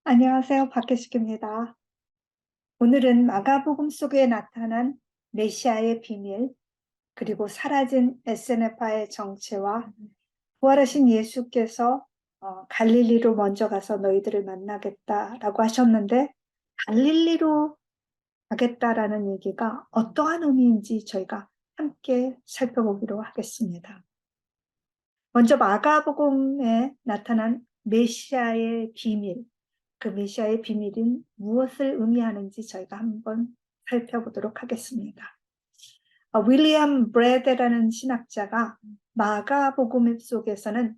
안녕하세요. 박혜숙입니다. 오늘은 마가복음 속에 나타난 메시아의 비밀, 그리고 사라진 에스네파의 정체와 부활하신 예수께서 갈릴리로 먼저 가서 너희들을 만나겠다라고 하셨는데, 갈릴리로 가겠다라는 얘기가 어떠한 의미인지 저희가 함께 살펴보기로 하겠습니다. 먼저 마가복음에 나타난 메시아의 비밀, 그 메시아의 비밀인 무엇을 의미하는지 저희가 한번 살펴보도록 하겠습니다. 윌리엄 브래드라는 신학자가 마가복음 속에서는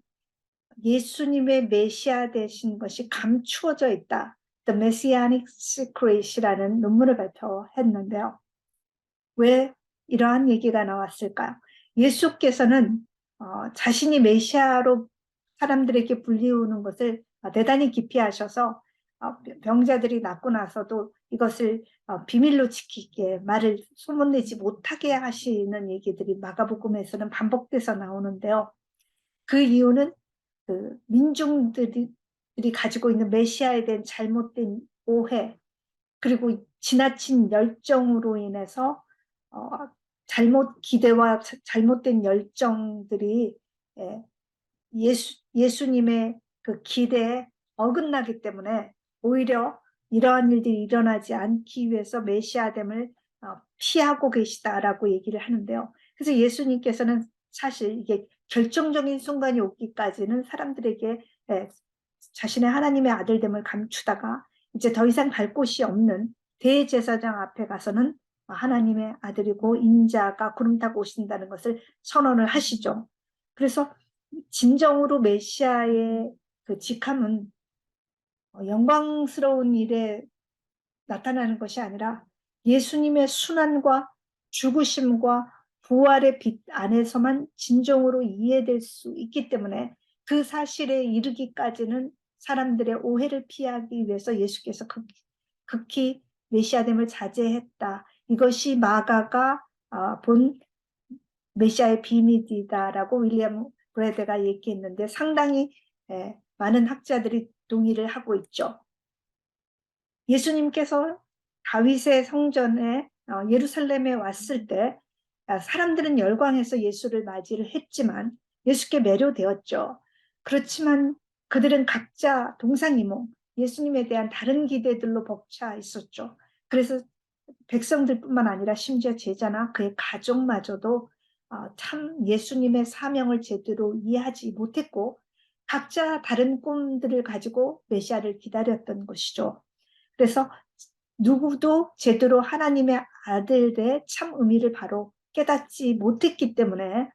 예수님의 메시아 되신 것이 감추어져 있다, The Messianic Secret이라는 논문을 발표했는데요. 왜 이러한 얘기가 나왔을까요? 예수께서는 자신이 메시아로 사람들에게 불리우는 것을 대단히 기피하셔서 병자들이 낫고 나서도 이것을 비밀로 지키게, 말을 소문내지 못하게 하시는 얘기들이 마가복음에서는 반복돼서 나오는데요. 그 이유는 그 민중들이 가지고 있는 메시아에 대한 잘못된 오해, 그리고 지나친 열정으로 인해서 어, 잘못 기대와 잘못된 열정들이 예, 예수님의 그 기대에 어긋나기 때문에 오히려 이러한 일들이 일어나지 않기 위해서 메시아됨을 피하고 계시다라고 얘기를 하는데요. 그래서 예수님께서는 사실 이게 결정적인 순간이 오기까지는 사람들에게 자신의 하나님의 아들됨을 감추다가 이제 더 이상 갈 곳이 없는 대제사장 앞에 가서는 하나님의 아들이고 인자가 구름 타고 오신다는 것을 선언을 하시죠. 그래서 진정으로 메시아의 그 직함은 영광스러운 일에 나타나는 것이 아니라 예수님의 순환과 죽으심과 부활의 빛 안에서만 진정으로 이해될 수 있기 때문에 그 사실에 이르기까지는 사람들의 오해를 피하기 위해서 예수께서 극히 메시아됨을 자제했다. 이것이 마가가 본 메시아의 비밀이다라고 윌리엄 브래드가 얘기했는데 상당히 많은 학자들이 동의를 하고 있죠. 예수님께서 다윗의 성전에 예루살렘에 왔을 때 사람들은 열광해서 예수를 맞이를 했지만 예수께 매료되었죠. 그렇지만 그들은 각자 동상이몽, 예수님에 대한 다른 기대들로 벅차 있었죠. 그래서 백성들뿐만 아니라 심지어 제자나 그의 가족마저도 참 예수님의 사명을 제대로 이해하지 못했고 각자 다른 꿈들을 가지고 메시아를 기다렸던 것이죠. 그래서 누구도 제대로 하나님의 아들의 참 의미를 바로 깨닫지 못했기 때문에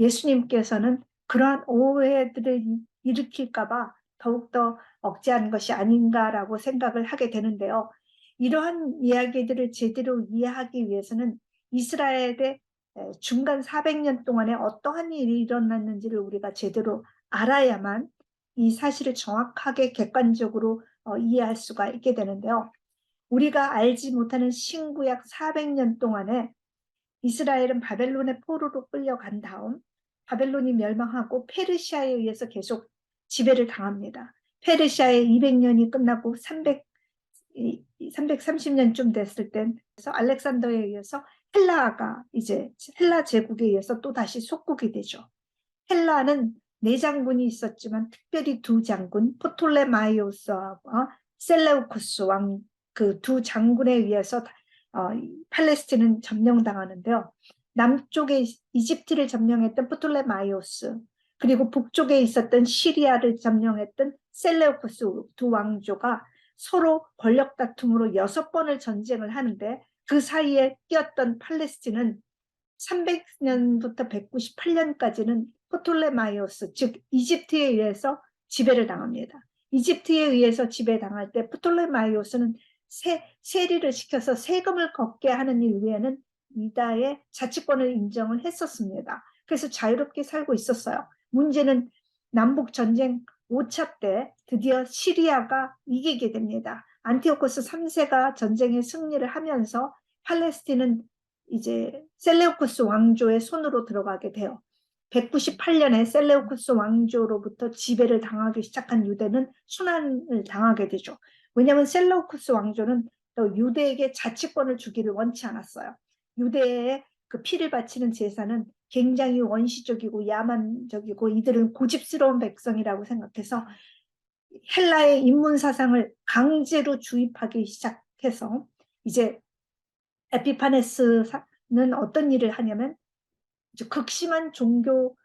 예수님께서는 그러한 오해들을 일으킬까봐 더욱더 억제한 것이 아닌가라고 생각을 하게 되는데요. 이러한 이야기들을 제대로 이해하기 위해서는 이스라엘의 중간 400년 동안에 어떠한 일이 일어났는지를 우리가 제대로 알아야만 이 사실을 정확하게 객관적으로 이해할 수가 있게 되는데요. 우리가 알지 못하는 신구약 400년 동안에 이스라엘은 바벨론의 포로로 끌려간 다음 바벨론이 멸망하고 페르시아에 의해서 계속 지배를 당합니다. 페르시아의 200년이 끝나고 330년쯤 됐을 땐 알렉산더에 의해서 헬라가 이제 헬라 제국에 의해서 또 다시 속국이 되죠. 헬라는 네 장군이 있었지만 특별히 두 장군 포톨레마이오스와 셀레우코스 왕 그 두 장군에 의해서 팔레스틴은 점령당하는데요. 남쪽에 이집트를 점령했던 포톨레마이오스, 그리고 북쪽에 있었던 시리아를 점령했던 셀레우코스 두 왕조가 서로 권력 다툼으로 6번을 전쟁을 하는데 그 사이에 끼었던 팔레스틴은 300년부터 198년까지는 포톨레마이오스, 즉 이집트에 의해서 지배를 당합니다. 이집트에 의해서 지배당할 때 포톨레마이오스는 세리를 시켜서 세금을 걷게 하는 일 외에는 유다의 자치권을 인정을 했었습니다. 그래서 자유롭게 살고 있었어요. 문제는 남북 전쟁 5차 때 드디어 시리아가 이기게 됩니다. 안티오코스 3세가 전쟁에 승리를 하면서 팔레스틴은 이제 셀레우쿠스 왕조의 손으로 들어가게 돼요. 198년에 셀레우쿠스 왕조로부터 지배를 당하기 시작한 유대는 순환을 당하게 되죠. 왜냐하면 셀러우쿠스 왕조는 또 유대에게 자치권을 주기를 원치 않았어요. 유대에 그 피를 바치는 제사는 굉장히 원시적이고 야만적이고 이들은 고집스러운 백성이라고 생각해서 헬라의 인문 사상을 강제로 주입하기 시작해서 이제 에피파네스는 어떤 일을 하냐면 극심한 종교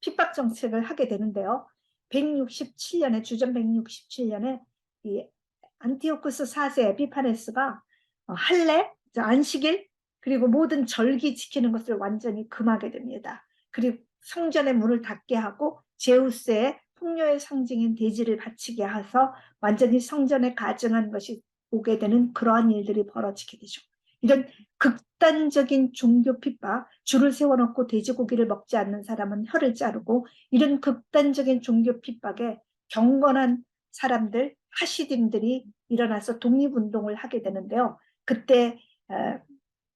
핍박 정책을 하게 되는데요. 167년에 주전 167년에 이 안티오쿠스 4세 에피파네스가 할례, 안식일 그리고 모든 절기 지키는 것을 완전히 금하게 됩니다. 그리고 성전의 문을 닫게 하고 제우스의 풍요의 상징인 대지를 바치게 해서 완전히 성전에 가증한 것이 오게 되는 그러한 일들이 벌어지게 되죠. 이런 극단적인 종교 핍박, 줄을 세워놓고 돼지고기를 먹지 않는 사람은 혀를 자르고 이런 극단적인 종교 핍박에 경건한 사람들, 하시딤들이 일어나서 독립운동을 하게 되는데요. 그때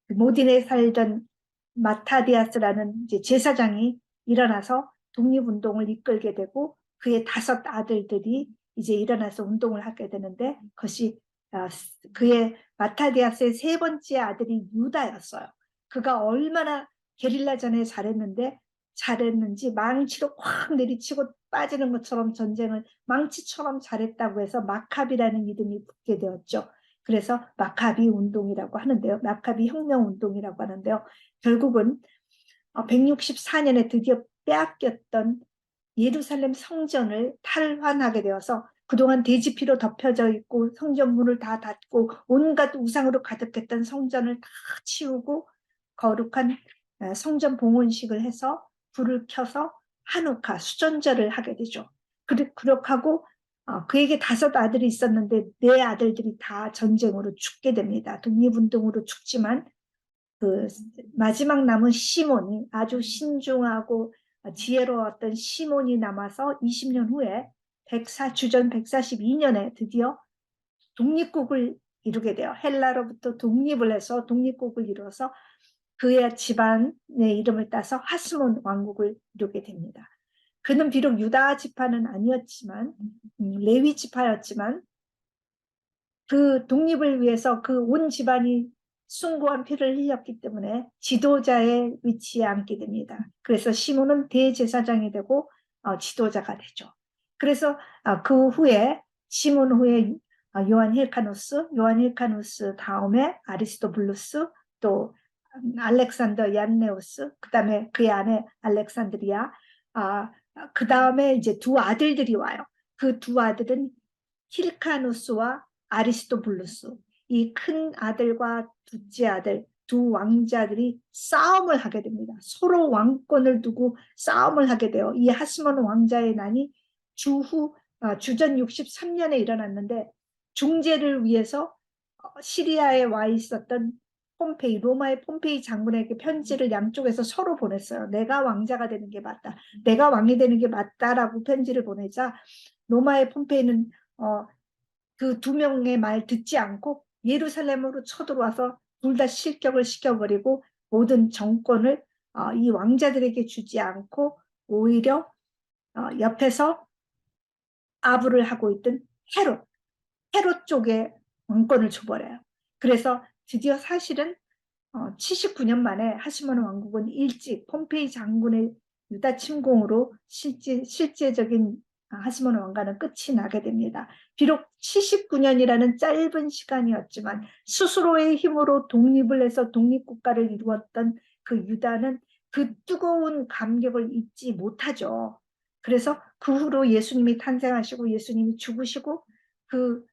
모딘에 살던 마타디아스라는 이제 제사장이 일어나서 독립운동을 이끌게 되고 그의 5 아들들이 이제 일어나서 운동을 하게 되는데 그것이 그의 마타디아스의 3번째 아들이 유다였어요. 그가 얼마나 게릴라전에 잘했는지 망치로 확 내리치고 빠지는 것처럼 전쟁을 망치처럼 잘했다고 해서 마카비라는 이름이 붙게 되었죠. 그래서 마카비 운동이라고 하는데요. 마카비 혁명 운동이라고 하는데요. 결국은 164년에 드디어 빼앗겼던 예루살렘 성전을 탈환하게 되어서 그동안 돼지피로 덮여져 있고 성전 문을 다 닫고 온갖 우상으로 가득했던 성전을 다 치우고 거룩한 성전 봉헌식을 해서 불을 켜서 한우카 수전절을 하게 되죠. 그렇게 하고 그에게 5 아들이 있었는데 4 아들들이 다 전쟁으로 죽게 됩니다. 독립운동으로 죽지만 그 마지막 남은 시몬이 아주 신중하고 지혜로웠던 시몬이 남아서 20년 후에 주전 142년에 드디어 독립국을 이루게 돼요. 헬라로부터 독립을 해서 독립국을 이루어서 그의 집안의 이름을 따서 하스몬 왕국을 이루게 됩니다. 그는 비록 유다 지파는 아니었지만 레위 지파였지만 그 독립을 위해서 그 온 집안이 숭고한 피를 흘렸기 때문에 지도자의 위치에 앉게 됩니다. 그래서 시몬은 대제사장이 되고 지도자가 되죠. 그래서 그 후에 시몬 후에 요한 힐카누스 다음에 아리스토블루스 또 알렉산더 얀네우스 그 다음에 그의 아내 알렉산드리아 그 다음에 이제 2 아들들이 와요. 그 2 아들은 힐카누스와 아리스토블루스 이 큰 아들과 둘째 아들 2 왕자들이 싸움을 하게 됩니다. 서로 왕권을 두고 싸움을 하게 돼요. 이 하스몬 왕자의 난이 주전 63년에 일어났는데 중재를 위해서 시리아에 와 있었던 로마의 폼페이 장군에게 편지를 양쪽에서 서로 보냈어요. 내가 왕자가 되는 게 맞다. 내가 왕이 되는 게 맞다라고 편지를 보내자 로마의 폼페이는 그 2 명의 말 듣지 않고 예루살렘으로 쳐들어와서 둘 다 실격을 시켜버리고 모든 정권을 이 왕자들에게 주지 않고 오히려 옆에서 아부를 하고 있던 헤롯 쪽에 왕권을 줘버려요. 그래서 드디어 사실은 79년 만에 하시몬 왕국은 일찍 폼페이 장군의 유다 침공으로 실제적인 하시몬 왕가는 끝이 나게 됩니다. 비록 79년이라는 짧은 시간이었지만 스스로의 힘으로 독립을 해서 독립국가를 이루었던 그 유다는 그 뜨거운 감격을 잊지 못하죠. 그래서 그 후로 예수님이 탄생하시고 예수님이 죽으시고 그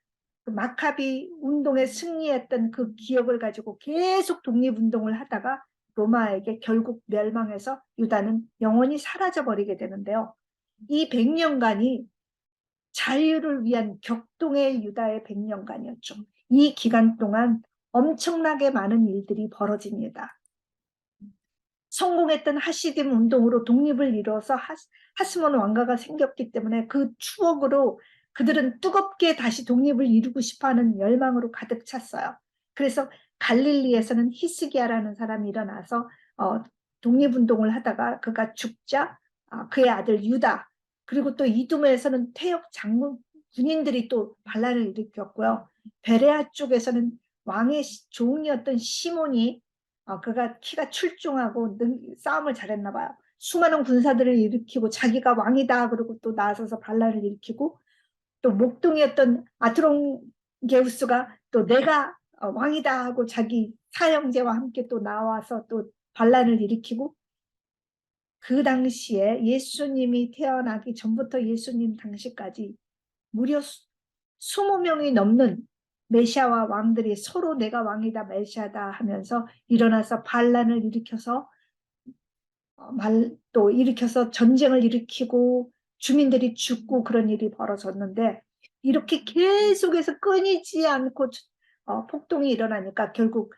마카비 운동에 승리했던 그 기억을 가지고 계속 독립운동을 하다가 로마에게 결국 멸망해서 유다는 영원히 사라져버리게 되는데요. 이 100년간이 자유를 위한 격동의 유다의 100년간이었죠. 이 기간 동안 엄청나게 많은 일들이 벌어집니다. 성공했던 하시딤 운동으로 독립을 이뤄서 하스몬 왕가가 생겼기 때문에 그 추억으로 그들은 뜨겁게 다시 독립을 이루고 싶어하는 열망으로 가득 찼어요. 그래서 갈릴리에서는 히스기야라는 사람이 일어나서 독립운동을 하다가 그가 죽자 그의 아들 유다 그리고 또 이두메에서는 퇴역 군인들이 또 반란을 일으켰고요. 베레아 쪽에서는 왕의 종이었던 시몬이 그가 키가 출중하고 싸움을 잘했나 봐요. 수많은 군사들을 일으키고 자기가 왕이다 그러고 또 나서서 반란을 일으키고 또 목동이었던 아트롱게우스가 또 내가 왕이다 하고 자기 사형제와 함께 또 나와서 또 반란을 일으키고 그 당시에 예수님이 태어나기 전부터 예수님 당시까지 무려 20명이 넘는 메시아와 왕들이 서로 내가 왕이다 메시아다 하면서 일어나서 반란을 일으켜서 또 일으켜서 전쟁을 일으키고 주민들이 죽고 그런 일이 벌어졌는데 이렇게 계속해서 끊이지 않고 폭동이 일어나니까 결국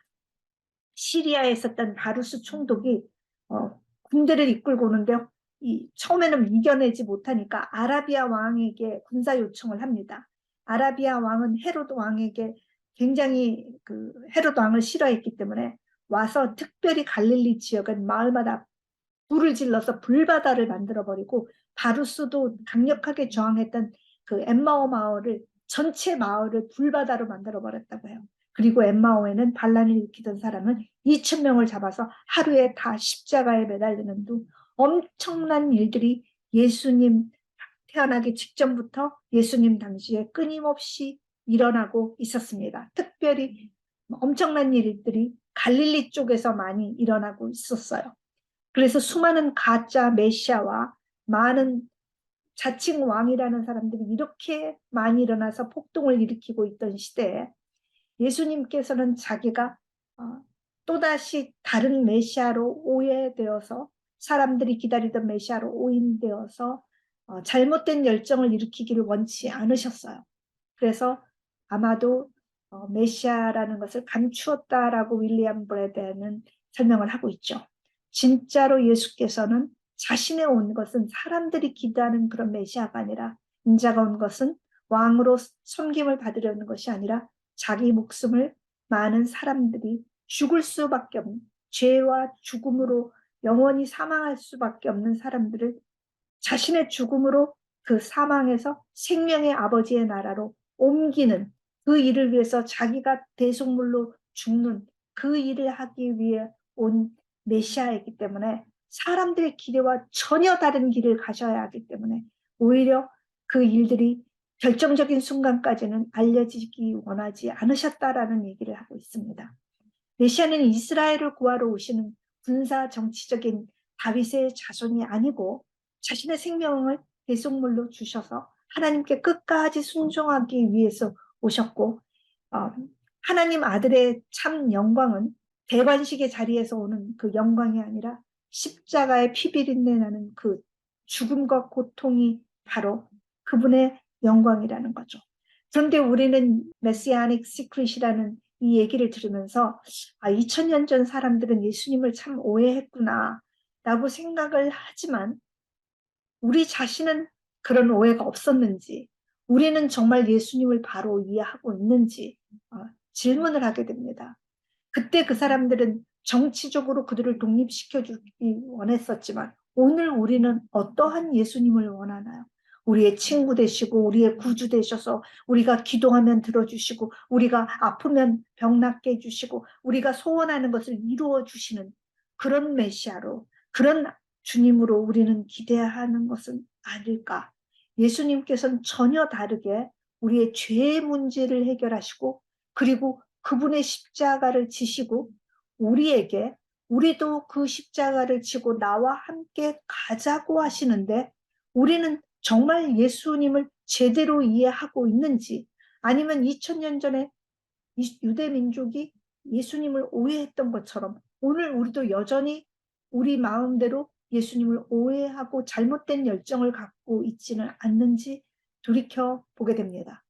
시리아에 있었던 바루스 총독이 군대를 이끌고 오는데 처음에는 이겨내지 못하니까 아라비아 왕에게 군사 요청을 합니다. 아라비아 왕은 헤롯 왕에게 굉장히 헤롯 왕을 싫어했기 때문에 와서 특별히 갈릴리 지역은 마을마다 불을 질러서 불바다를 만들어버리고 바루스도 강력하게 저항했던 그 엠마오 마을을 전체 마을을 불바다로 만들어버렸다고 해요. 그리고 엠마오에는 반란을 일으키던 사람은 2,000명을 잡아서 하루에 다 십자가에 매달리는 등 엄청난 일들이 예수님 태어나기 직전부터 예수님 당시에 끊임없이 일어나고 있었습니다. 특별히 엄청난 일들이 갈릴리 쪽에서 많이 일어나고 있었어요. 그래서 수많은 가짜 메시아와 많은 자칭 왕이라는 사람들이 이렇게 많이 일어나서 폭동을 일으키고 있던 시대에 예수님께서는 자기가 또다시 다른 메시아로 오해되어서 사람들이 기다리던 메시아로 오인되어서 잘못된 열정을 일으키기를 원치 않으셨어요. 그래서 아마도 메시아라는 것을 감추었다라고 윌리엄 브래드는 설명을 하고 있죠. 진짜로 예수께서는 자신의 온 것은 사람들이 기대하는 그런 메시아가 아니라 인자가 온 것은 왕으로 섬김을 받으려는 것이 아니라 자기 목숨을 많은 사람들이 죽을 수밖에 없는 죄와 죽음으로 영원히 사망할 수밖에 없는 사람들을 자신의 죽음으로 그 사망에서 생명의 아버지의 나라로 옮기는 그 일을 위해서 자기가 대속물로 죽는 그 일을 하기 위해 온 메시아이기 때문에 사람들의 기대와 전혀 다른 길을 가셔야 하기 때문에 오히려 그 일들이 결정적인 순간까지는 알려지기 원하지 않으셨다라는 얘기를 하고 있습니다. 메시아는 이스라엘을 구하러 오시는 군사 정치적인 다윗의 자손이 아니고 자신의 생명을 대속물로 주셔서 하나님께 끝까지 순종하기 위해서 오셨고 하나님 아들의 참 영광은 대관식의 자리에서 오는 그 영광이 아니라 십자가의 피비린내 나는 그 죽음과 고통이 바로 그분의 영광이라는 거죠. 그런데 우리는 메시아닉 시크릿이라는 이 얘기를 들으면서 2000년 전 사람들은 예수님을 참 오해했구나 라고 생각을 하지만 우리 자신은 그런 오해가 없었는지 우리는 정말 예수님을 바로 이해하고 있는지 질문을 하게 됩니다. 그때 그 사람들은 정치적으로 그들을 독립시켜주기 원했었지만 오늘 우리는 어떠한 예수님을 원하나요? 우리의 친구 되시고 우리의 구주 되셔서 우리가 기도하면 들어주시고 우리가 아프면 병 낫게 해주시고 우리가 소원하는 것을 이루어 주시는 그런 메시아로 그런 주님으로 우리는 기대하는 것은 아닐까? 예수님께서는 전혀 다르게 우리의 죄의 문제를 해결하시고 그리고 그분의 십자가를 지시고 우리에게 우리도 그 십자가를 지고 나와 함께 가자고 하시는데 우리는 정말 예수님을 제대로 이해하고 있는지 아니면 2000년 전에 유대 민족이 예수님을 오해했던 것처럼 오늘 우리도 여전히 우리 마음대로 예수님을 오해하고 잘못된 열정을 갖고 있지는 않는지 돌이켜 보게 됩니다.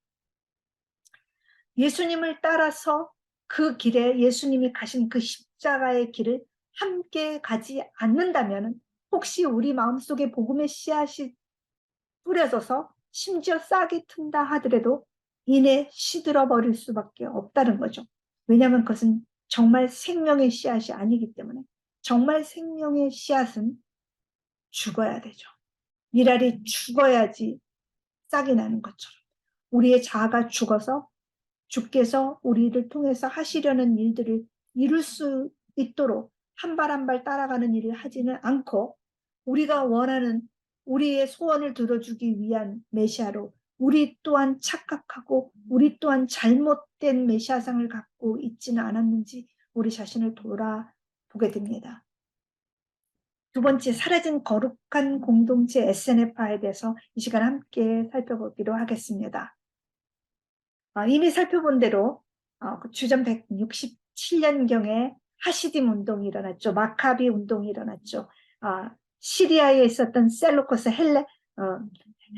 예수님을 따라서 그 길에 예수님이 가신 그 십자가의 길을 함께 가지 않는다면 혹시 우리 마음속에 복음의 씨앗이 뿌려져서 심지어 싹이 튼다 하더라도 이내 시들어 버릴 수밖에 없다는 거죠. 왜냐하면 그것은 정말 생명의 씨앗이 아니기 때문에 정말 생명의 씨앗은 죽어야 되죠. 미랄이 죽어야지 싹이 나는 것처럼 우리의 자아가 죽어서 주께서 우리를 통해서 하시려는 일들을 이룰 수 있도록 한 발 한 발 따라가는 일을 하지는 않고 우리가 원하는 우리의 소원을 들어주기 위한 메시아로 우리 또한 착각하고 우리 또한 잘못된 메시아상을 갖고 있지는 않았는지 우리 자신을 돌아보게 됩니다. 두 번째, 사라진 거룩한 공동체 SNF에 대해서 이 시간 함께 살펴보기로 하겠습니다. 이미 살펴본 대로 주전 167년경에 하시딤 운동이 일어났죠. 마카비 운동이 일어났죠. 시리아에 있었던 셀루쿠스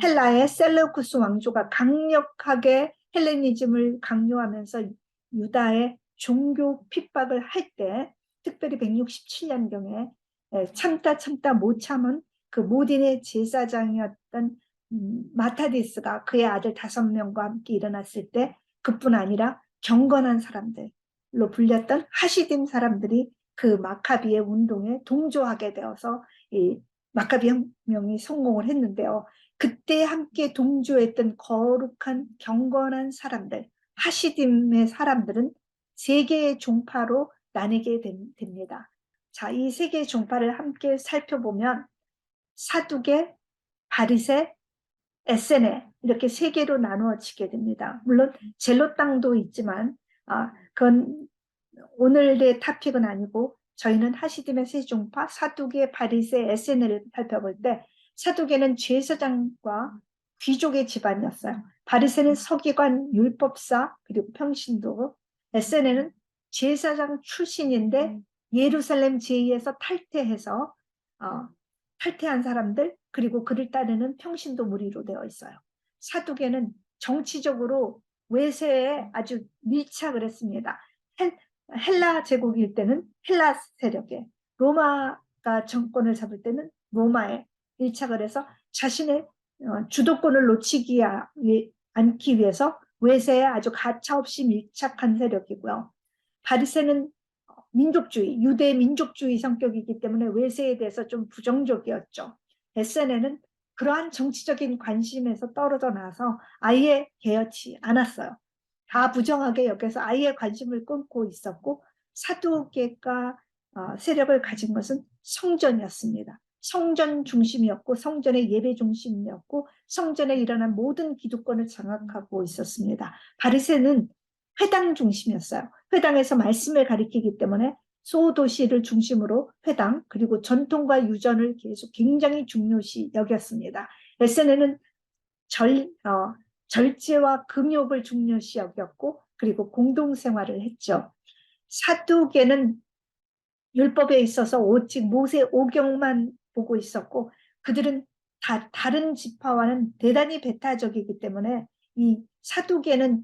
헬라의 셀루쿠스 왕조가 강력하게 헬레니즘을 강요하면서 유다의 종교 핍박을 할 때 특별히 167년경에 참다 못 참은 그 모딘의 제사장이었던 마타디스가 그의 아들 5명과 함께 일어났을 때 그뿐 아니라 경건한 사람들로 불렸던 하시딤 사람들이 그 마카비의 운동에 동조하게 되어서 이 마카비 혁명이 성공을 했는데요. 그때 함께 동조했던 거룩한 경건한 사람들, 하시딤의 사람들은 세 개의 종파로 나뉘게 됩니다. 자, 이 세 개의 종파를 함께 살펴보면 사두개, 바리새, 에세네 이렇게 세 개로 나누어지게 됩니다. 물론 젤로땅도 있지만 그건 오늘의 토픽은 아니고 저희는 하시딤의 세 종파 사두개, 바리새, 에세네를 살펴볼 때 사두개는 제사장과 귀족의 집안이었어요. 바리새는 서기관, 율법사 그리고 평신도, 에세네는 제사장 출신인데 예루살렘 제의에서 탈퇴해서 탈퇴한 사람들 그리고 그를 따르는 평신도 무리로 되어 있어요. 사두개는 정치적으로 외세에 아주 밀착을 했습니다. 헬라 제국일 때는 헬라 세력에, 로마가 정권을 잡을 때는 로마에 밀착을 해서 자신의 주도권을 놓치지 않기 위해서 외세에 아주 가차없이 밀착한 세력이고요. 바리새는 민족주의, 유대 민족주의 성격이기 때문에 외세에 대해서 좀 부정적이었죠. 에세네는 그러한 정치적인 관심에서 떨어져 나서 아예 개의치 않았어요. 다 부정하게 여겨서 아예 관심을 끊고 있었고 사두개가 세력을 가진 것은 성전이었습니다. 성전 중심이었고 성전의 예배 중심이었고 성전에 일어난 모든 기득권을 장악하고 있었습니다. 바리새는 회당 중심이었어요. 회당에서 말씀을 가리키기 때문에 소도시를 중심으로 회당 그리고 전통과 유전을 계속 굉장히 중요시 여겼습니다. 에세네는 절제와 금욕을 중요시 여겼고 그리고 공동생활을 했죠. 사두개는 율법에 있어서 오직 모세 오경만 보고 있었고 그들은 다른 지파와는 대단히 배타적이기 때문에 이 사두개는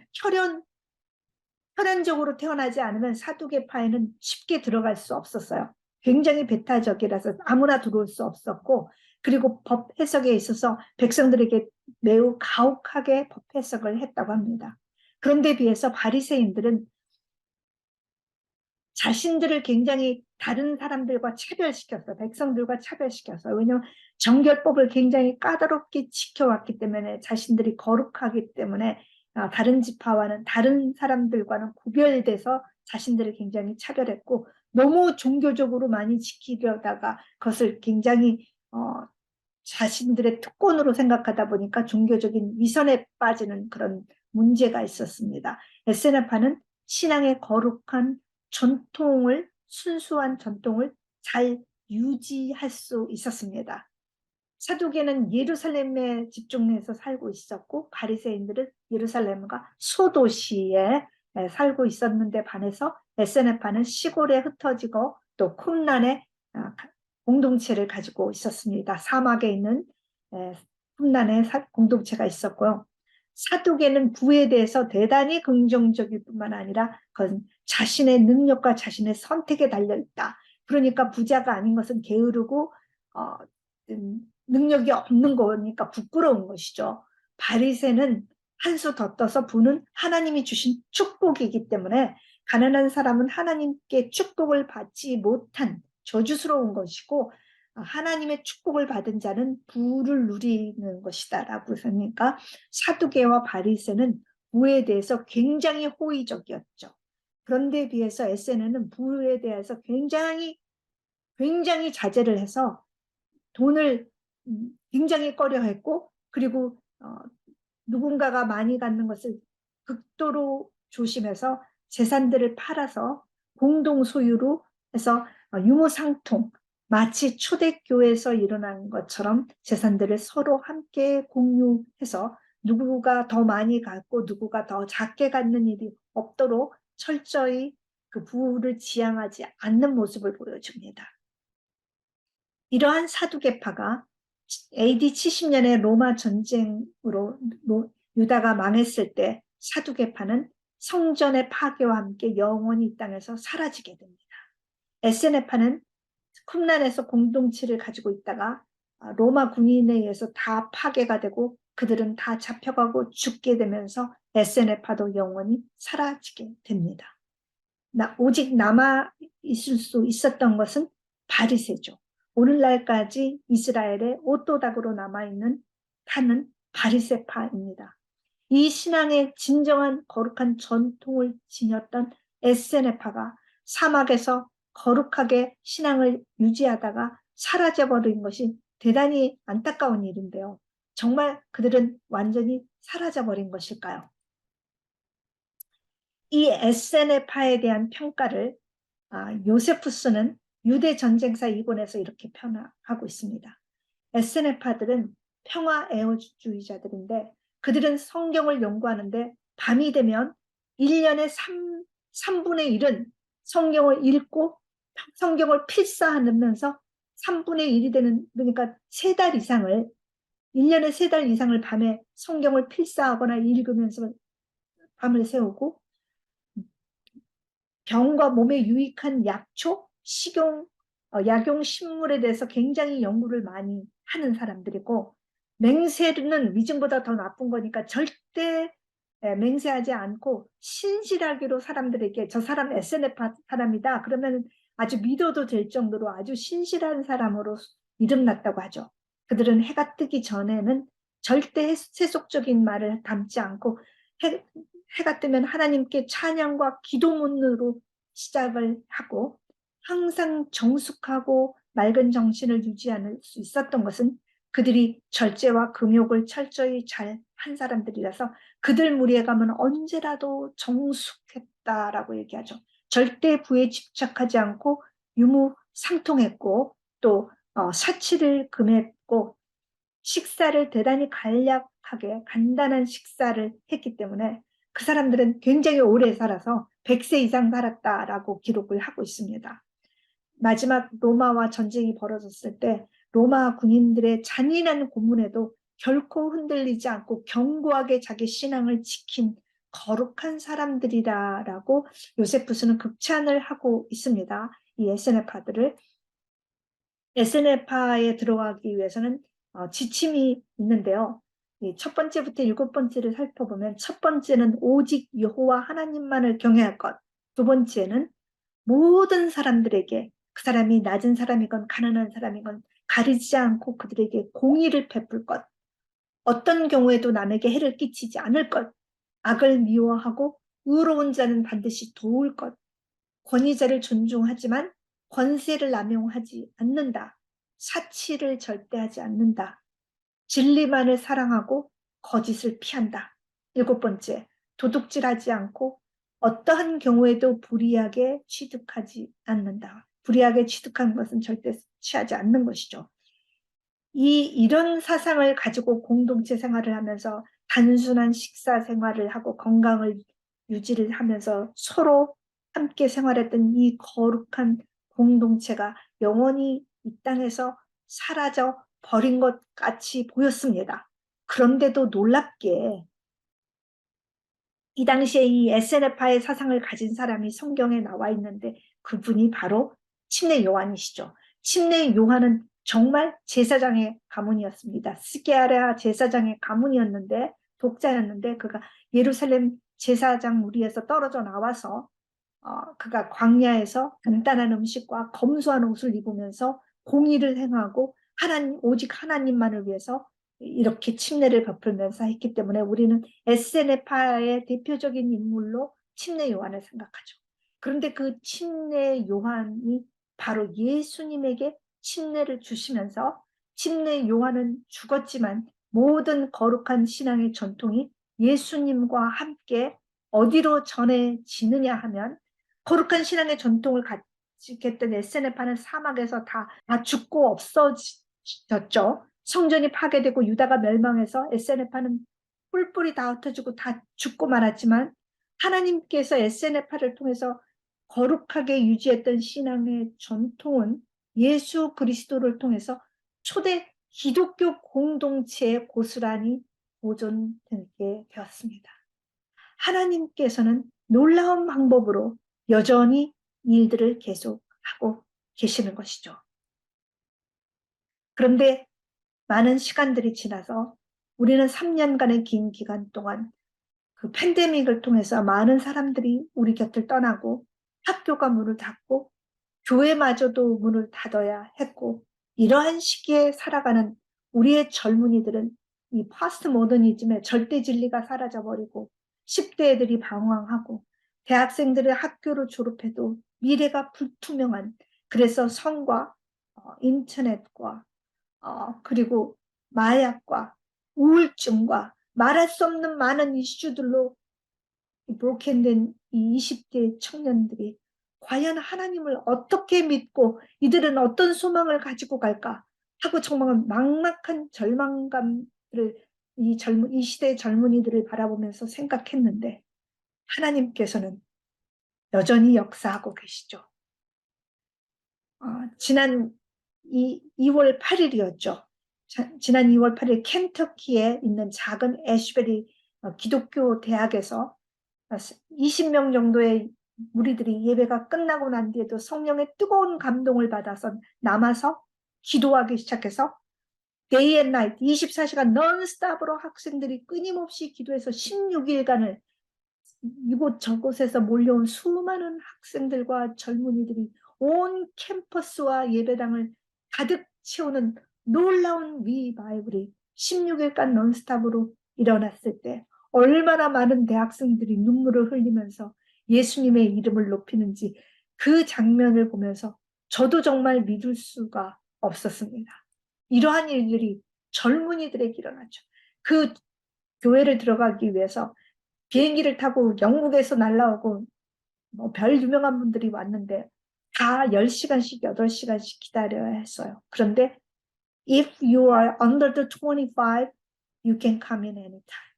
혈연적으로 태어나지 않으면 사두개파에는 쉽게 들어갈 수 없었어요. 굉장히 배타적이라서 아무나 들어올 수 없었고 그리고 법 해석에 있어서 백성들에게 매우 가혹하게 법 해석을 했다고 합니다. 그런데 비해서 바리새인들은 자신들을 굉장히 다른 사람들과 차별시켰어요. 백성들과 차별시켰어요. 왜냐하면 정결법을 굉장히 까다롭게 지켜왔기 때문에 자신들이 거룩하기 때문에 다른 지파와는 다른 사람들과는 구별돼서 자신들을 굉장히 차별했고 너무 종교적으로 많이 지키려다가 그것을 굉장히 자신들의 특권으로 생각하다 보니까 종교적인 위선에 빠지는 그런 문제가 있었습니다. SNF파는 신앙의 거룩한 전통을 순수한 전통을 잘 유지할 수 있었습니다. 사두개는 예루살렘에 집중해서 살고 있었고 바리새인들은 예루살렘과 소도시에 살고 있었는데 반해서 SNF파는 시골에 흩어지고 또 쿰란에 공동체를 가지고 있었습니다. 사막에 있는 쿰란에 공동체가 있었고요. 사두개는 부에 대해서 대단히 긍정적일 뿐만 아니라 그건 자신의 능력과 자신의 선택에 달려있다. 그러니까 부자가 아닌 것은 게으르고 능력이 없는 거니까 부끄러운 것이죠. 바리새는 한 수 더 떠서 부는 하나님이 주신 축복이기 때문에 가난한 사람은 하나님께 축복을 받지 못한 저주스러운 것이고 하나님의 축복을 받은 자는 부를 누리는 것이다 라고 했으니까 사두개와 바리새는 부에 대해서 굉장히 호의적이었죠. 그런데 비해서 에세네는 부에 대해서 굉장히 자제를 해서 돈을 굉장히 꺼려했고, 그리고 누군가가 많이 갖는 것을 극도로 조심해서 재산들을 팔아서 공동 소유로 해서 유무상통, 마치 초대교회에서 일어난 것처럼 재산들을 서로 함께 공유해서 누구가 더 많이 갖고 누구가 더 작게 갖는 일이 없도록 철저히 그 부를 지향하지 않는 모습을 보여줍니다. 이러한 사두개파가 AD 70년에 로마 전쟁으로 유다가 망했을 때 사두개파는 성전의 파괴와 함께 영원히 이 땅에서 사라지게 됩니다. 에세네파는 쿰란에서 공동체를 가지고 있다가 로마 군인에 의해서 다 파괴가 되고 그들은 다 잡혀가고 죽게 되면서 에세네파도 영원히 사라지게 됩니다. 오직 남아 있을 수 있었던 것은 바리새죠. 오늘날까지 이스라엘의 오토닥으로 남아있는 파는 바리새파입니다. 이 신앙의 진정한 거룩한 전통을 지녔던 에세네파가 사막에서 거룩하게 신앙을 유지하다가 사라져버린 것이 대단히 안타까운 일인데요. 정말 그들은 완전히 사라져버린 것일까요? 이 에세네파에 대한 평가를 요세푸스는 유대 전쟁사 2권에서 이렇게 표현하고 있습니다. 에세네파들은 평화 애호주의자들인데 그들은 성경을 연구하는데 밤이 되면 1년에 3분의 1은 성경을 읽고 성경을 필사하면서 3분의 1이 되는, 그러니까 3달 이상을, 1년에 3달 이상을 밤에 성경을 필사하거나 읽으면서 밤을 새우고 병과 몸에 유익한 약초, 식용, 약용 식물에 대해서 굉장히 연구를 많이 하는 사람들이고, 맹세는 위증보다 더 나쁜 거니까 절대 맹세하지 않고 신실하기로 사람들에게 저 사람 SNF 사람이다 그러면 아주 믿어도 될 정도로 아주 신실한 사람으로 이름났다고 하죠. 그들은 해가 뜨기 전에는 절대 세속적인 말을 담지 않고 해가 뜨면 하나님께 찬양과 기도문으로 시작을 하고 항상 정숙하고 맑은 정신을 유지할 수 있었던 것은 그들이 절제와 금욕을 철저히 잘 한 사람들이라서 그들 무리에 가면 언제라도 정숙했다라고 얘기하죠. 절대 부에 집착하지 않고 유무상통했고 또 사치를 금했고 식사를 대단히 간략하게 간단한 식사를 했기 때문에 그 사람들은 굉장히 오래 살아서 100세 이상 살았다라고 기록을 하고 있습니다. 마지막 로마와 전쟁이 벌어졌을 때 로마 군인들의 잔인한 고문에도 결코 흔들리지 않고 견고하게 자기 신앙을 지킨 거룩한 사람들이다라고 요세푸스는 극찬을 하고 있습니다. 이 에세네파들을. 에세네파에 들어가기 위해서는 지침이 있는데요. 첫 번째부터 7번째를 살펴보면 첫 번째는 오직 여호와 하나님만을 경외할 것. 두 번째는 모든 사람들에게 그 사람이 낮은 사람이건 가난한 사람이건 가리지 않고 그들에게 공의를 베풀 것. 어떤 경우에도 남에게 해를 끼치지 않을 것. 악을 미워하고 의로운 자는 반드시 도울 것. 권위자를 존중하지만 권세를 남용하지 않는다. 사치를 절대 하지 않는다. 진리만을 사랑하고 거짓을 피한다. 7번째, 도둑질하지 않고 어떠한 경우에도 불의하게 취득하지 않는다. 불의하게 취득한 것은 절대 취하지 않는 것이죠. 이런 사상을 가지고 공동체 생활을 하면서 단순한 식사 생활을 하고 건강을 유지를 하면서 서로 함께 생활했던 이 거룩한 공동체가 영원히 이 땅에서 사라져 버린 것 같이 보였습니다. 그런데도 놀랍게 이 당시에 이 에세네파의 사상을 가진 사람이 성경에 나와 있는데 그분이 바로 침례 요한이시죠. 침례 요한은 정말 제사장의 가문이었습니다. 스게랴 제사장의 가문이었는데 독자였는데 그가 예루살렘 제사장 무리에서 떨어져 나와서 그가 광야에서 간단한 음식과 검소한 옷을 입으면서 공의를 행하고 오직 하나님만을 위해서 이렇게 침례를 베풀면서 했기 때문에 우리는 에세네파의 대표적인 인물로 침례 요한을 생각하죠. 그런데 그 침례 요한이 바로 예수님에게 침례를 주시면서 침례 요한은 죽었지만 모든 거룩한 신앙의 전통이 예수님과 함께 어디로 전해지느냐 하면 거룩한 신앙의 전통을 가지겠던 에세네파는 사막에서 다 죽고 없어졌죠. 성전이 파괴되고 유다가 멸망해서 에세네파는 뿔뿔이 다 흩어지고 다 죽고 말았지만 하나님께서 에세네파를 통해서 거룩하게 유지했던 신앙의 전통은 예수 그리스도를 통해서 초대 기독교 공동체의 고스란히 보존되게 되었습니다. 하나님께서는 놀라운 방법으로 여전히 일들을 계속하고 계시는 것이죠. 그런데 많은 시간들이 지나서 우리는 3년간의 긴 기간 동안 그 팬데믹을 통해서 많은 사람들이 우리 곁을 떠나고 학교가 문을 닫고 교회마저도 문을 닫아야 했고 이러한 시기에 살아가는 우리의 젊은이들은 이 포스트 모더니즘의 절대 진리가 사라져버리고 10대 애들이 방황하고 대학생들의 학교를 졸업해도 미래가 불투명한 그래서 성과 인터넷과 그리고 마약과 우울증과 말할 수 없는 많은 이슈들로 브로켄된 이 20대 청년들이 과연 하나님을 어떻게 믿고 이들은 어떤 소망을 가지고 갈까 하고 정말 막막한 절망감을 이 시대의 젊은이들을 바라보면서 생각했는데 하나님께서는 여전히 역사하고 계시죠. 지난 2월 8일이었죠. 지난 2월 8일 켄터키에 있는 작은 애쉬베리 기독교 대학에서 20명 정도의 무리들이 예배가 끝나고 난 뒤에도 성령의 뜨거운 감동을 받아서 남아서 기도하기 시작해서 day and night 24시간 넌스톱으로 학생들이 끊임없이 기도해서 16일간을 이곳 저곳에서 몰려온 수많은 학생들과 젊은이들이 온 캠퍼스와 예배당을 가득 채우는 놀라운 리바이벌이 16일간 넌스톱으로 일어났을 때 얼마나 많은 대학생들이 눈물을 흘리면서 예수님의 이름을 높이는지 그 장면을 보면서 저도 정말 믿을 수가 없었습니다. 이러한 일들이 젊은이들에게 일어났죠. 그 교회를 들어가기 위해서 비행기를 타고 영국에서 날라오고 별 유명한 분들이 왔는데 다 10시간씩 8시간씩 기다려야 했어요. 그런데 if you are under the 25, you can come in anytime.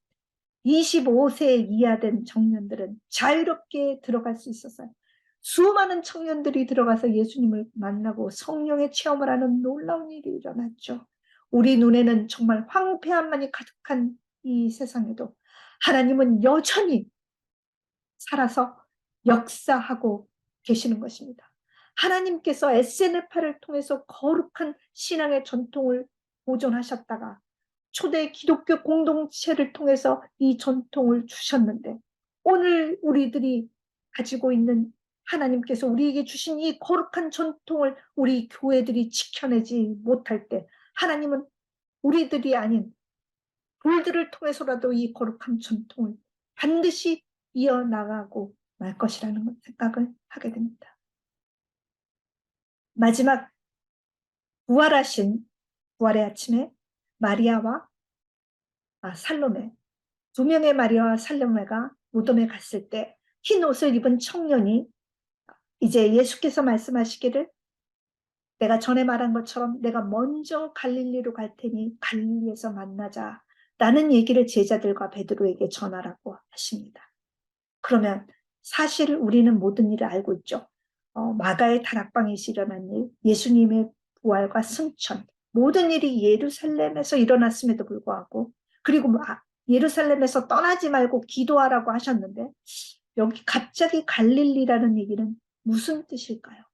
25세 이하 된 청년들은 자유롭게 들어갈 수 있었어요. 수많은 청년들이 들어가서 예수님을 만나고 성령의 체험을 하는 놀라운 일이 일어났죠. 우리 눈에는 정말 황폐함만이 가득한 이 세상에도 하나님은 여전히 살아서 역사하고 계시는 것입니다. 하나님께서 SNF를 통해서 거룩한 신앙의 전통을 보존하셨다가 초대 기독교 공동체를 통해서 이 전통을 주셨는데 오늘 우리들이 가지고 있는 하나님께서 우리에게 주신 이 거룩한 전통을 우리 교회들이 지켜내지 못할 때 하나님은 우리들이 아닌 돌들을 통해서라도 이 거룩한 전통을 반드시 이어나가고 말 것이라는 생각을 하게 됩니다. 마지막 부활하신 부활의 아침에 마리아와 살로메, 두 명의 마리아와 살로메가 무덤에 갔을 때 흰 옷을 입은 청년이 이제 예수께서 말씀하시기를 내가 전에 말한 것처럼 내가 먼저 갈릴리로 갈 테니 갈릴리에서 만나자 라는 얘기를 제자들과 베드로에게 전하라고 하십니다. 그러면 사실 우리는 모든 일을 알고 있죠. 마가의 다락방에서 일어난 일, 예수님의 부활과 승천, 모든 일이 예루살렘에서 일어났음에도 불구하고 그리고 예루살렘에서 떠나지 말고 기도하라고 하셨는데 여기 갑자기 갈릴리라는 얘기는 무슨 뜻일까요?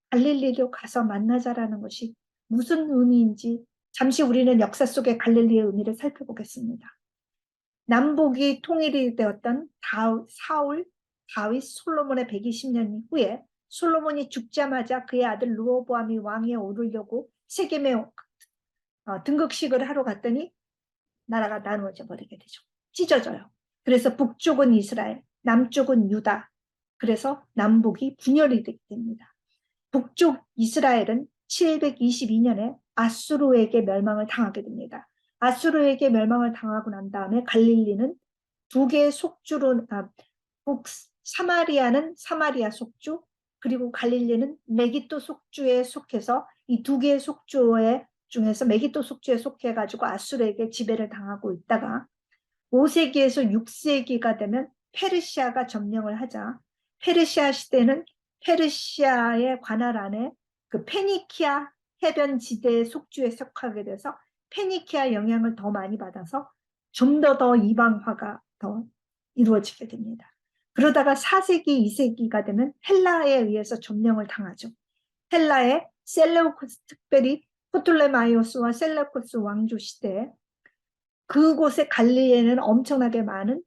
갈릴리로 가서 만나자라는 것이 무슨 의미인지 잠시 우리는 역사 속의 갈릴리의 의미를 살펴보겠습니다. 남북이 통일이 되었던 사울, 다윗, 솔로몬의 120년 후에 솔로몬이 죽자마자 그의 아들 르호보암이 왕위에 오르려고 세겜에 등극식을 하러 갔더니 나라가 나누어져 버리게 되죠. 찢어져요. 그래서 북쪽은 이스라엘, 남쪽은 유다. 그래서 남북이 분열이 되게 됩니다. 북쪽 이스라엘은 722년에 아수르에게 멸망을 당하게 됩니다. 아수르에게 멸망을 당하고 난 다음에 갈릴리는 두 개의 속주로, 사마리아는 사마리아 속주, 그리고 갈릴리는 메기토 속주에 속해서 이 두 개의 속주에 중에서 메기토 속주에 속해가지고 아수르에게 지배를 당하고 있다가 5세기에서 6세기가 되면 페르시아가 점령을 하자 페르시아 시대는 페르시아의 관할 안에 그 페니키아 해변 지대의 속주에 속하게 돼서 페니키아 영향을 더 많이 받아서 좀 더 이방화가 더 이루어지게 됩니다. 그러다가 4세기, 2세기가 되면 헬라에 의해서 점령을 당하죠. 헬라의 셀레우코스, 특별히 프톨레마이오스와 셀레우코스 왕조 시대에 그곳의 갈릴리에는 엄청나게 많은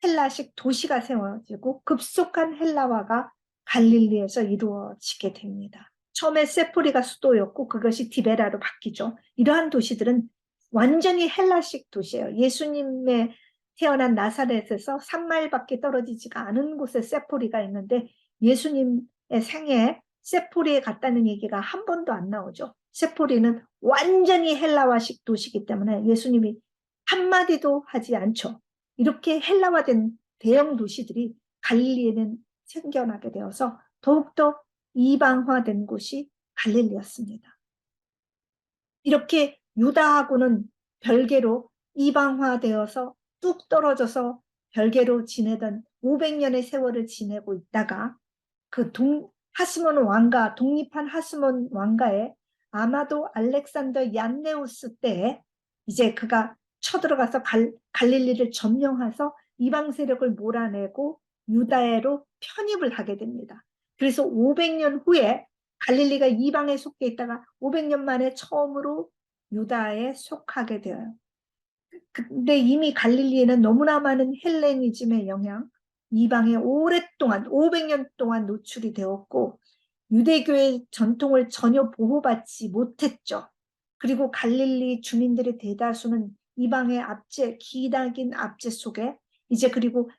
헬라식 도시가 세워지고 급속한 헬라화가 갈릴리에서 이루어지게 됩니다. 처음에 세포리가 수도였고 그것이 디베라로 바뀌죠. 이러한 도시들은 완전히 헬라식 도시예요. 예수님의 태어난 나사렛에서 3마일밖에 떨어지지가 않은 곳에 세포리가 있는데 예수님의 생애에 세포리에 갔다는 얘기가 한 번도 안 나오죠. 세포리는 완전히 헬라화식 도시이기 때문에 예수님이 한마디도 하지 않죠. 이렇게 헬라화된 대형 도시들이 갈릴리에는 생겨나게 되어서 더욱더 이방화된 곳이 갈릴리였습니다. 이렇게 유다하고는 별개로 이방화되어서 뚝 떨어져서 별개로 지내던 500년의 세월을 지내고 있다가 그 하스몬 왕가, 독립한 하스몬 왕가에 아마도 알렉산더 얀네우스 때에 이제 그가 쳐들어가서 갈릴리를 점령해서 이방 세력을 몰아내고 유다에로 편입을 하게 됩니다. 그래서 500년 후에 갈릴리가 이방에 속해 있다가 500년 만에 처음으로 유다에 속하게 되어요. 근데 이미 갈릴리에는 너무나 많은 헬레니즘의 영향, 이방에 오랫동안 500년 동안 노출이 되었고 유대교의 전통을 전혀 보호받지 못했죠. 그리고 갈릴리 주민들의 대다수는 이방의 압제, 기나긴 압제 속에 이제 그리고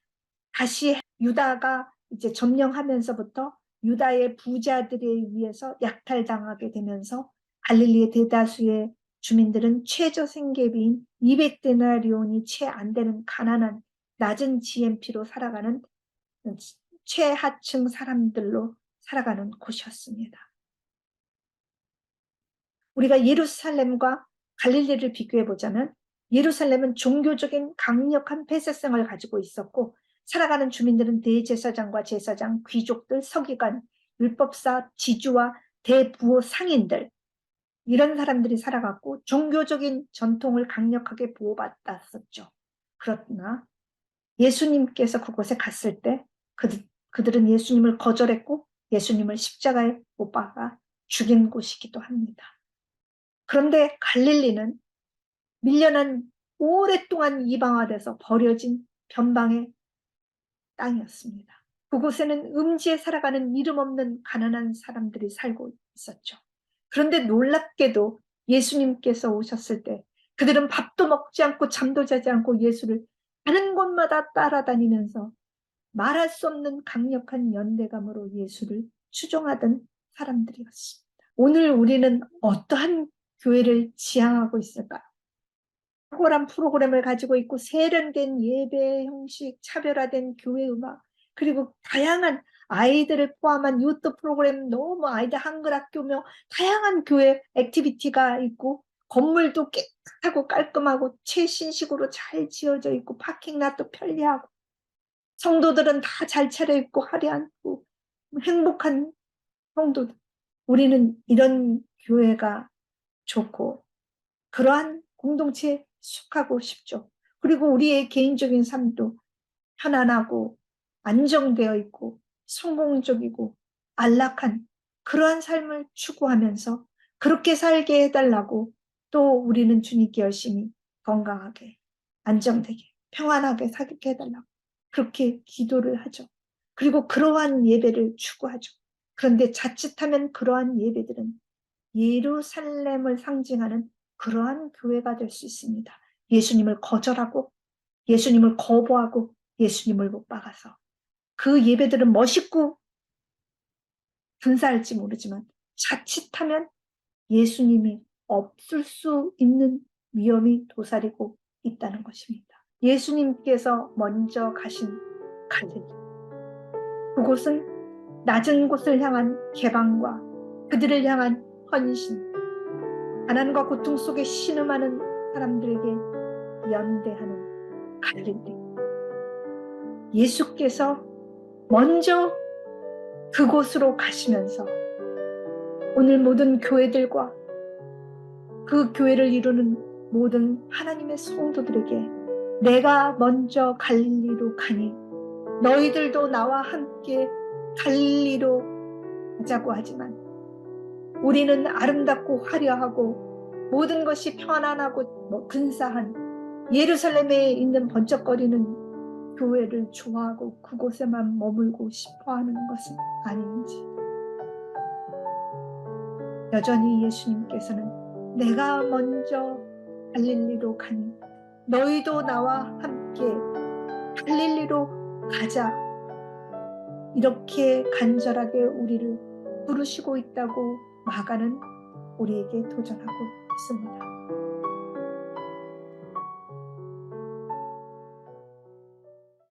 다시 유다가 이제 점령하면서부터 유다의 부자들에 의해서 약탈당하게 되면서 갈릴리의 대다수의 주민들은 최저 생계비인 200데나리온이 채 안 되는 가난한 낮은 GNP로 살아가는 최하층 사람들로 살아가는 곳이었습니다. 우리가 예루살렘과 갈릴리를 비교해 보자면 예루살렘은 종교적인 강력한 폐쇄성을 가지고 있었고 살아가는 주민들은 대제사장과 제사장, 귀족들, 서기관, 율법사, 지주와 대부호 상인들 이런 사람들이 살아갔고 종교적인 전통을 강력하게 보호받았었죠. 그러나 예수님께서 그곳에 갔을 때 그들은 예수님을 거절했고 예수님을 십자가에 못 박아 죽인 곳이기도 합니다. 그런데 갈릴리는 밀려난 오랫동안 이방화돼서 버려진 변방의 땅이었습니다. 그곳에는 음지에 살아가는 이름 없는 가난한 사람들이 살고 있었죠. 그런데 놀랍게도 예수님께서 오셨을 때 그들은 밥도 먹지 않고 잠도 자지 않고 예수를 가는 곳마다 따라다니면서 말할 수 없는 강력한 연대감으로 예수를 추종하던 사람들이었습니다. 오늘 우리는 어떠한 교회를 지향하고 있을까요? 탁월한 프로그램을 가지고 있고 세련된 예배 형식, 차별화된 교회 음악, 그리고 다양한 아이들을 포함한 유튜브 프로그램, 너무 아이들 한글 학교며 다양한 교회 액티비티가 있고 건물도 깨끗하고 깔끔하고 최신식으로 잘 지어져 있고 파킹랏도 편리하고 성도들은 다 잘 차려입고 화려하고 행복한 성도들. 우리는 이런 교회가 좋고 그러한 공동체에 속하고 싶죠. 그리고 우리의 개인적인 삶도 편안하고 안정되어 있고 성공적이고 안락한 그러한 삶을 추구하면서 그렇게 살게 해달라고 또 우리는 주님께 열심히 건강하게 안정되게 평안하게 살게 해달라고 그렇게 기도를 하죠. 그리고 그러한 예배를 추구하죠. 그런데 자칫하면 그러한 예배들은 예루살렘을 상징하는 그러한 교회가 될 수 있습니다. 예수님을 거절하고 예수님을 거부하고 예수님을 못 박아서 그 예배들은 멋있고 분사할지 모르지만 자칫하면 예수님이 없을 수 있는 위험이 도사리고 있다는 것입니다. 예수님께서 먼저 가신 갈릴리, 그곳은 낮은 곳을 향한 개방과 그들을 향한 헌신, 가난과 고통 속에 신음하는 사람들에게 연대하는 갈릴리. 예수께서 먼저 그곳으로 가시면서 오늘 모든 교회들과 그 교회를 이루는 모든 하나님의 성도들에게 내가 먼저 갈릴리로 가니 너희들도 나와 함께 갈릴리로 가자고 하지만 우리는 아름답고 화려하고 모든 것이 편안하고 근사한 예루살렘에 있는 번쩍거리는 교회를 좋아하고 그곳에만 머물고 싶어하는 것은 아닌지. 여전히 예수님께서는 내가 먼저 갈릴리로 가니 너희도 나와 함께 갈릴리로 가자, 이렇게 간절하게 우리를 부르시고 있다고 마가는 우리에게 도전하고 있습니다.